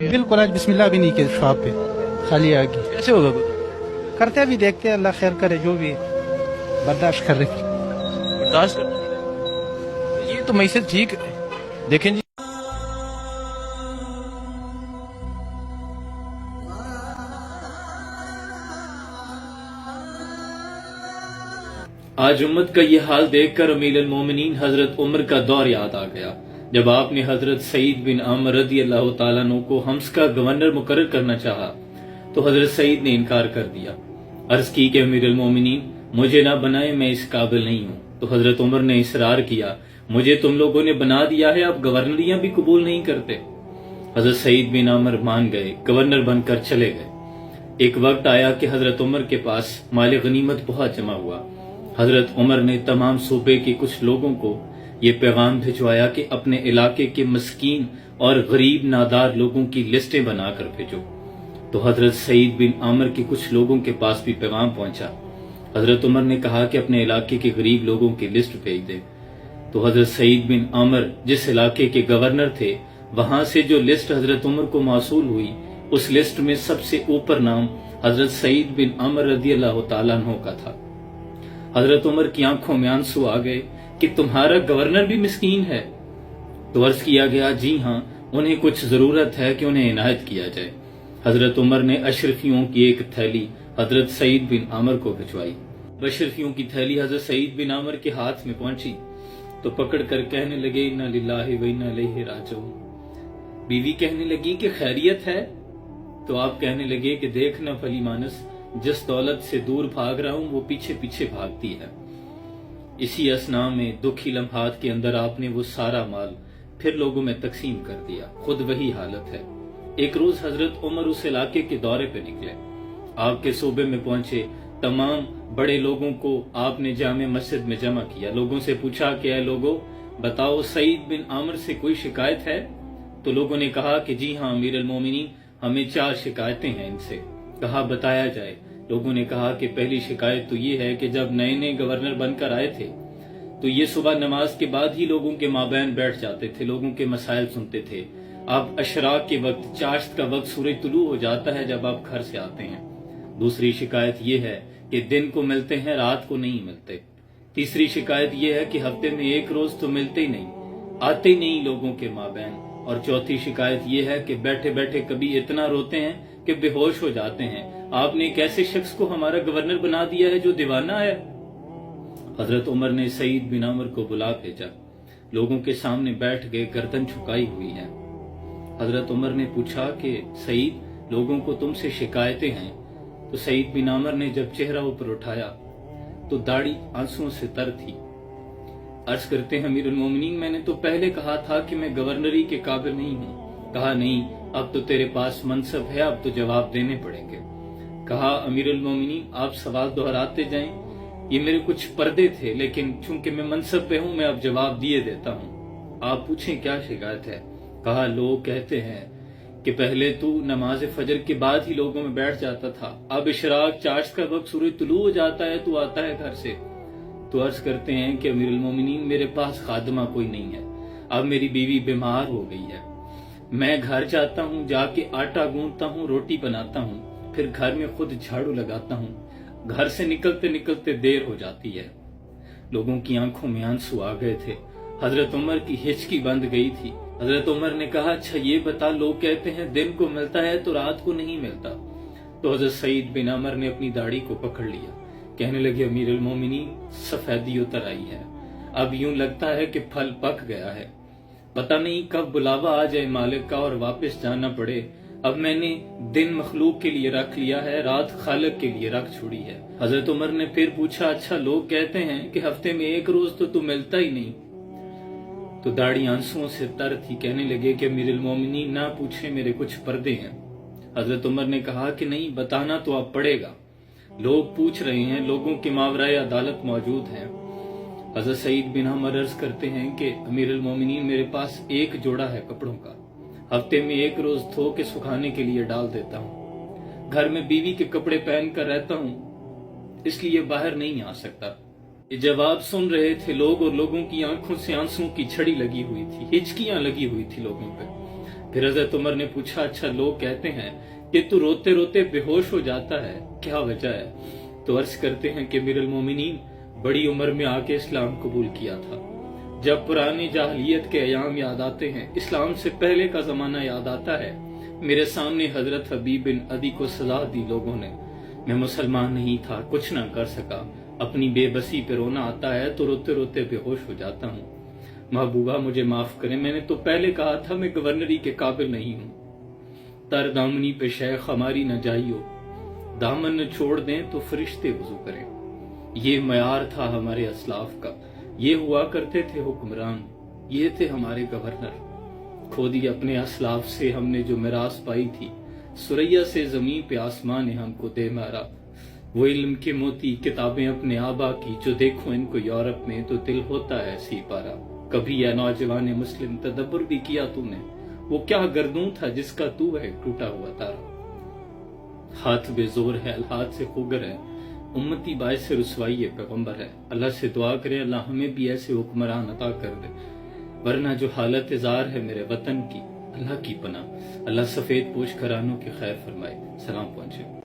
बिल्कुल आज बिस्मिल्लाह भी नहीं किया शॉप पे, खाली आ गई। कैसे होगा करते अभी देखते हैं, अल्लाह खैर करे, जो भी है, बर्दाश्त कर रहे। बर्दाश्त कर, ये तो मैसेज ठीक है। देखें जी, आज उम्मत का ये हाल देखकर अमीरुल मोमिनीन हजरत उमर का दौर याद आ गया, जब आपने हजरत सईद बिन अमर रदी अल्लाह तआला अन्हु को हम्स का गवर्नर मुकर्रर करना चाहा तो हजरत सईद ने इनकार कर दिया। अर्ज की कि अमीरुल मोमिनीन मुझे ना बनाए, मैं इस काबिल नहीं हूँ। तो हजरत उमर ने इसरार किया, मुझे तुम लोगों ने बना दिया है, अब गवर्नरियां भी कबूल नहीं करते। हजरत सईद बिन अमर मान गए, गवर्नर बनकर चले गए। एक वक्त आया कि हजरत उमर के पास माल गनीमत बहुत जमा हुआ। हजरत उमर ने तमाम सूबे के कुछ लोगों को ये पैगाम भिजवाया कि अपने इलाके के मस्कीन और गरीब नादार लोगों की लिस्टें बनाकर भेजो। तो हजरत सईद बिन आमर के कुछ लोगों के पास भी पैगाम पहुंचा। हजरत उमर ने कहा कि अपने इलाके के गरीब लोगों की लिस्ट भेज दे। तो हजरत सईद बिन आमर जिस इलाके के गवर्नर थे, वहां से जो लिस्ट हजरत उमर को मौसूल हुई, उस लिस्ट में सबसे ऊपर नाम हजरत सईद बिन आमर रदी अल्लाह तआला अन्हु का था। हजरत उमर की आंखों में आंसू आ गए कि तुम्हारा गवर्नर भी मिस्कीन है। तो अर्ज किया गया, जी हाँ, उन्हें कुछ जरूरत है कि उन्हें इनायत किया जाए। हजरत उमर ने अशरफियों की एक थैली हजरत सईद बिन आमर को भिजवाई। अशरफियों की थैली हजरत सईद बिन आमर के हाथ में पहुंची तो पकड़ कर कहने लगे, इन्ना लिल्लाहि व इन्ना इलैहि राजिऊन। बीवी कहने लगी कि खैरियत है? तो आप कहने लगे कि देखना फली मानस, जिस दौलत से दूर भाग रहा हूं वो पीछे पीछे भागती है। इसी असना में दुखी लम्हात के अंदर आपने वो सारा माल फिर लोगों में तकसीम कर दिया। खुद वही हालत है। एक रोज हजरत उमर उस इलाके के दौरे पे निकले, आपके सूबे में पहुंचे। तमाम बड़े लोगों को आपने जामे मस्जिद में जमा किया। लोगों से पूछा कि ऐ लोगों, बताओ सईद बिन आमर से कोई शिकायत है? तो लोगों ने कहा कि जी हाँ अमीरुल मोमिनीन, हमें 4 शिकायतें हैं इनसे। कहा बताया जाए। लोगों ने कहा कि पहली शिकायत तो ये है कि जब नए नए गवर्नर बनकर आए थे तो ये सुबह नमाज के बाद ही लोगों के माबैन बैठ जाते थे, लोगों के मसाइल सुनते थे। आप अशराक के वक्त, चाश्त का वक्त सूरज तुलू हो जाता है जब आप घर से आते हैं। दूसरी शिकायत ये है कि दिन को मिलते हैं, रात को नहीं मिलते। तीसरी शिकायत ये है कि हफ्ते में एक रोज तो मिलते ही नहीं, आते ही नहीं लोगों के माबैन। और चौथी शिकायत ये है कि बैठे बैठे कभी इतना रोते हैं कि बेहोश हो जाते हैं। आपने एक ऐसे शख्स को हमारा गवर्नर बना दिया है जो दीवाना है। हजरत उमर ने सईद बिन आमर को बुला भेजा। लोगों के सामने बैठ गए, गर्दन झुकाई हुई है। हजरत उमर ने पूछा कि सईद, लोगों को तुमसे शिकायतें हैं। तो सईद बिन आमर ने जब चेहरा ऊपर उठाया तो दाढ़ी आंसुओं से तर थी। अर्ज करते हैं, अमीरुल मोमिनीन, मैंने तो पहले कहा था कि मैं गवर्नरी के काबिल नहीं हूं। कहा नहीं, अब तो तेरे पास मनसब है, अब तो जवाब देने पड़ेंगे। कहा अमीरुल मोमिनीन, आप सवाल दोहराते जाएं, ये मेरे कुछ पर्दे थे, लेकिन चूंकि मैं मनसब पे हूं, मैं अब जवाब दिए देता हूं। आप पूछें क्या शिकायत है? कहा लोग कहते हैं कि पहले तू नमाज फजर के बाद ही लोगों में बैठ जाता था, अब इशराक चाश्त का वक्त सूरज तुलू हो जाता है, तू आता है घर से। तो अर्ज करते हैं कि अमीरुल मोमिनीन, मेरे पास खादमा कोई नहीं है, अब मेरी बीवी बीमार हो गई है। मैं घर जाता हूँ, जाके आटा गूंथता हूँ, रोटी बनाता हूँ, फिर घर में खुद झाड़ू लगाता हूँ। घर से निकलते निकलते देर हो जाती है। लोगों की आंखों में आंसू आ गए थे। हजरत उमर की हिचकी बंद गई थी। हजरत उमर ने कहा, अच्छा ये बता, लोग कहते हैं दिन को मिलता है तो रात को नहीं मिलता। तो हजरत सईद बिन अमर ने अपनी दाढ़ी को पकड़ लिया। कहने लगे, अमीरुल मोमिनीन, सफेदी उतर आई है, अब यूं लगता है कि फल पक गया है। पता नहीं कब बुलावा आ जाए मालिक का और वापस जाना पड़े। अब मैंने दिन मखलूक के लिए रख लिया है, रात खालिक के लिए रख छोड़ी है। हजरत उमर ने फिर पूछा, अच्छा लोग कहते हैं कि हफ्ते में एक रोज तो तू मिलता ही नहीं। तो दाढ़ी आंसुओं से तर थी। कहने लगे कि अमीरुल मोमिनीन, ना पूछे, मेरे कुछ पर्दे हैं। हजरत उमर ने कहा कि नहीं, बताना तो अब पड़ेगा, लोग पूछ रहे हैं, लोगों के मावराए अदालत मौजूद हैं। हजरत सईद बिन अमर अर्ज करते हैं कि अमीरुल मोमिनीन, मेरे पास एक जोड़ा है कपड़ों का, हफ्ते में एक रोज धो के सुखाने के लिए डाल देता हूँ। घर में बीवी के कपड़े पहन कर रहता हूँ, इसलिए बाहर नहीं आ सकता। ये जवाब सुन रहे थे लोग और लोगों की आंखों से आंसुओं की छड़ी लगी हुई थी, हिचकियां लगी हुई थी लोगों पे। پھر حضرت عمر نے پوچھا اچھا لوگ کہتے ہیں کہ تو روتے روتے بے ہوش ہو جاتا ہے، کیا وجہ ہے؟ تو عرض کرتے ہیں کہ امیر المومنین بڑی عمر میں آ کے اسلام قبول کیا تھا، جب پرانی جاہلیت کے ایام یاد آتے ہیں، اسلام سے پہلے کا زمانہ یاد آتا ہے، میرے سامنے حضرت حبیب بن عدی کو سزا دی لوگوں نے، میں مسلمان نہیں تھا، کچھ نہ کر سکا، اپنی بے بسی پہ رونا آتا ہے تو روتے روتے بے ہوش ہو جاتا ہوں، محبوبہ مجھے معاف کریں، میں نے تو پہلے کہا تھا میں گورنری کے قابل نہیں ہوں، تر دامنی پہ شیخ ہماری نہ جائیو، دامن نہ چھوڑ دیں تو فرشتے وضو کریں، یہ معیار تھا ہمارے اسلاف کا، یہ ہوا کرتے تھے حکمران، یہ تھے ہمارے گورنر، کھودی اپنے اسلاف سے ہم نے جو میراث پائی تھی، سریا سے زمین پہ آسمان نے ہم کو دے مارا، وہ علم کے موتی کتابیں اپنے آبا کی، جو دیکھو ان کو یورپ میں تو دل ہوتا ہے سی پارا، کبھی یا نوجوان مسلم تدبر بھی کیا تو نے، وہ کیا گردوں تھا جس کا تو ہے ٹوٹا ہوا تارا، ہاتھ بے زور ہے الہات سے خوگر ہے، امتی باعث رسوائی پیغمبر ہے، اللہ سے دعا کرے اللہ ہمیں بھی ایسے حکمران عطا کر دے، ورنہ جو حالت زار ہے میرے وطن کی، اللہ کی پناہ، اللہ سفید پوش گھرانوں کی خیر فرمائے، سلام پہنچے۔